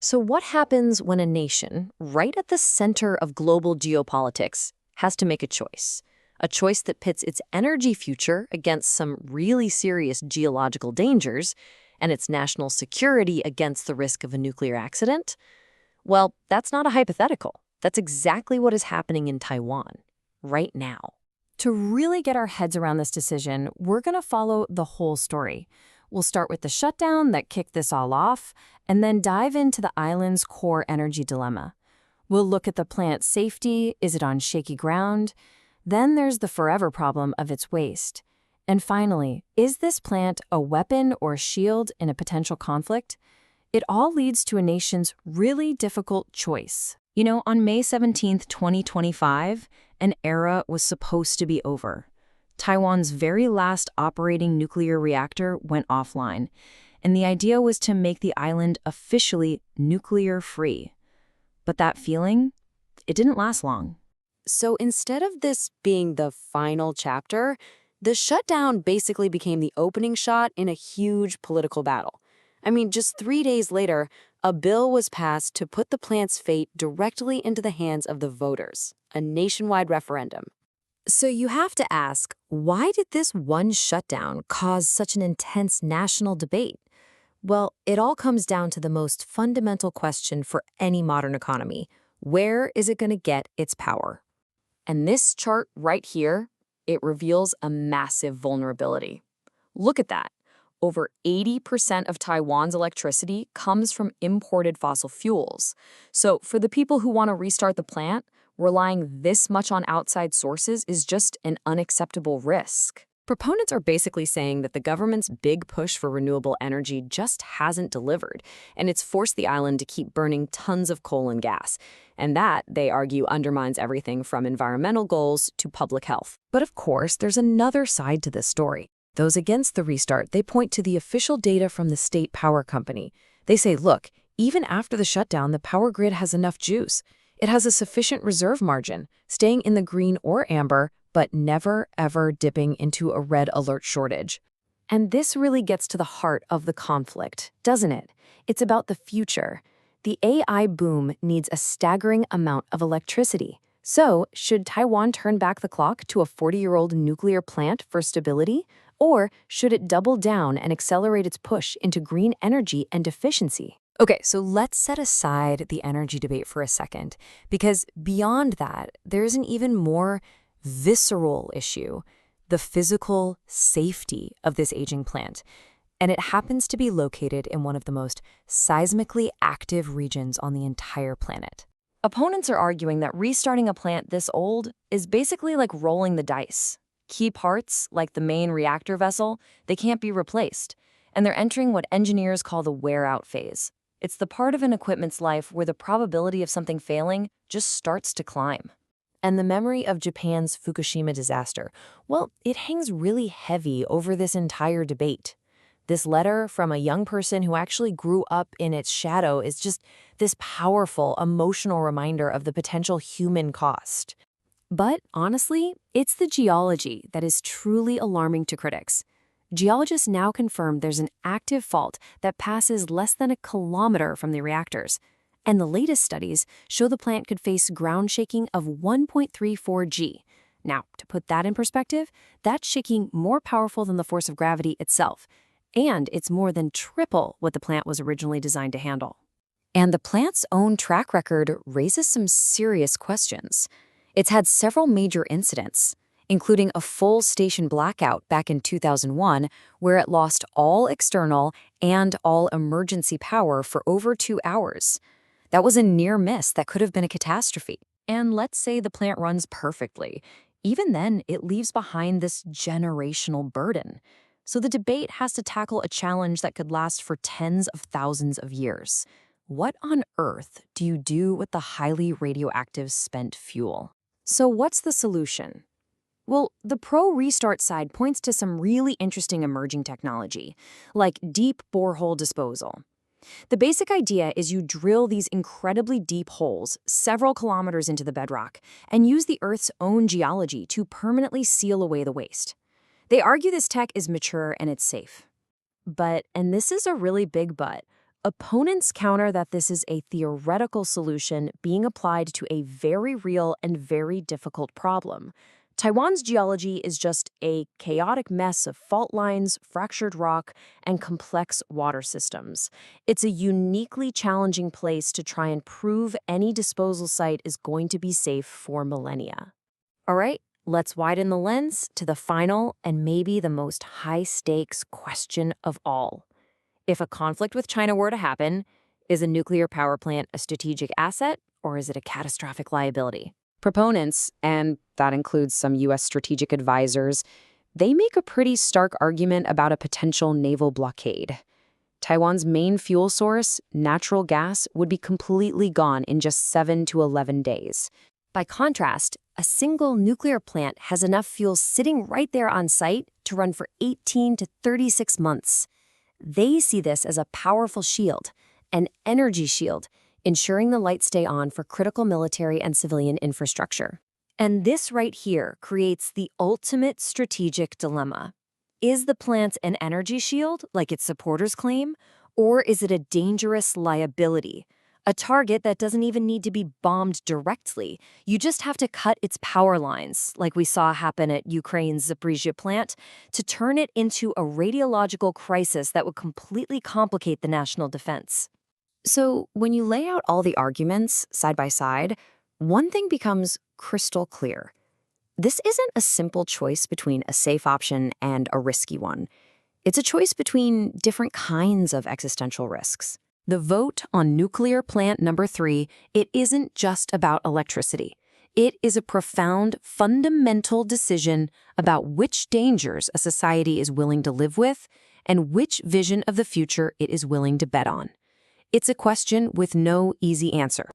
So, what happens when a nation, right at the center of global geopolitics, has to make a choice? A choice that pits its energy future against some really serious geological dangers and its national security against the risk of a nuclear accident? Well, that's not a hypothetical. That's exactly what is happening in Taiwan right now. To really get our heads around this decision, we're going to follow the whole story. We'll start with the shutdown that kicked this all off, and then dive into the island's core energy dilemma. We'll look at the plant's safety. Is it on shaky ground? Then there's the forever problem of its waste. And finally, is this plant a weapon or shield in a potential conflict? It all leads to a nation's really difficult choice. On May 17th, 2025, an era was supposed to be over. Taiwan's very last operating nuclear reactor went offline, and the idea was to make the island officially nuclear-free. But that feeling, it didn't last long. So instead of this being the final chapter, the shutdown basically became the opening shot in a huge political battle. I mean, just 3 days later, a bill was passed to put the plant's fate directly into the hands of the voters, a nationwide referendum. So you have to ask, why did this one shutdown cause such an intense national debate? Well, it all comes down to the most fundamental question for any modern economy. Where is it going to get its power? And this chart right here, it reveals a massive vulnerability. Look at that. Over 80% of Taiwan's electricity comes from imported fossil fuels. So for the people who want to restart the plant, relying this much on outside sources is just an unacceptable risk. Proponents are basically saying that the government's big push for renewable energy just hasn't delivered, and it's forced the island to keep burning tons of coal and gas. And that, they argue, undermines everything from environmental goals to public health. But of course, there's another side to this story. Those against the restart, they point to the official data from the state power company. They say, look, even after the shutdown, the power grid has enough juice. It has a sufficient reserve margin, staying in the green or amber, but never, ever dipping into a red alert shortage. And this really gets to the heart of the conflict, doesn't it? It's about the future. The AI boom needs a staggering amount of electricity. So, should Taiwan turn back the clock to a 40-year-old nuclear plant for stability? Or should it double down and accelerate its push into green energy and efficiency? Okay, so let's set aside the energy debate for a second, because beyond that, there's an even more visceral issue, the physical safety of this aging plant. And it happens to be located in one of the most seismically active regions on the entire planet. Opponents are arguing that restarting a plant this old is basically like rolling the dice. Key parts, like the main reactor vessel, they can't be replaced, and they're entering what engineers call the wear-out phase. It's the part of an equipment's life where the probability of something failing just starts to climb. And the memory of Japan's Fukushima disaster, well, it hangs really heavy over this entire debate. This letter from a young person who actually grew up in its shadow is just this powerful, emotional reminder of the potential human cost. But honestly, it's the geology that is truly alarming to critics. Geologists now confirm there's an active fault that passes less than a kilometer from the reactors. And the latest studies show the plant could face ground shaking of 1.34 G. Now, to put that in perspective, that's shaking more powerful than the force of gravity itself. And it's more than triple what the plant was originally designed to handle. And the plant's own track record raises some serious questions. It's had several major incidents, including a full station blackout back in 2001, where it lost all external and all emergency power for over 2 hours. That was a near miss that could have been a catastrophe. And let's say the plant runs perfectly. Even then, it leaves behind this generational burden. So the debate has to tackle a challenge that could last for tens of thousands of years. What on earth do you do with the highly radioactive spent fuel? So what's the solution? Well, the pro-restart side points to some really interesting emerging technology, like deep borehole disposal. The basic idea is you drill these incredibly deep holes several kilometers into the bedrock and use the Earth's own geology to permanently seal away the waste. They argue this tech is mature and it's safe. But, and this is a really big but, Opponents counter that this is a theoretical solution being applied to a very real and very difficult problem. Taiwan's geology is just a chaotic mess of fault lines, fractured rock, and complex water systems. It's a uniquely challenging place to try and prove any disposal site is going to be safe for millennia. All right, let's widen the lens to the final and maybe the most high-stakes question of all. If a conflict with China were to happen, is a nuclear power plant a strategic asset or is it a catastrophic liability? Proponents, and that includes some U.S. strategic advisors, they make a pretty stark argument about a potential naval blockade. Taiwan's main fuel source, natural gas, would be completely gone in just 7 to 11 days. By contrast, a single nuclear plant has enough fuel sitting right there on site to run for 18 to 36 months. They see this as a powerful shield, an energy shield, ensuring the lights stay on for critical military and civilian infrastructure. And this right here creates the ultimate strategic dilemma. Is the plant an energy shield, like its supporters claim, or is it a dangerous liability? A target that doesn't even need to be bombed directly. You just have to cut its power lines, like we saw happen at Ukraine's Zaporizhzhia plant, to turn it into a radiological crisis that would completely complicate the national defense. So when you lay out all the arguments side by side, one thing becomes crystal clear. This isn't a simple choice between a safe option and a risky one. It's a choice between different kinds of existential risks. The vote on nuclear plant number 3, it isn't just about electricity. It is a profound, fundamental decision about which dangers a society is willing to live with and which vision of the future it is willing to bet on. It's a question with no easy answer.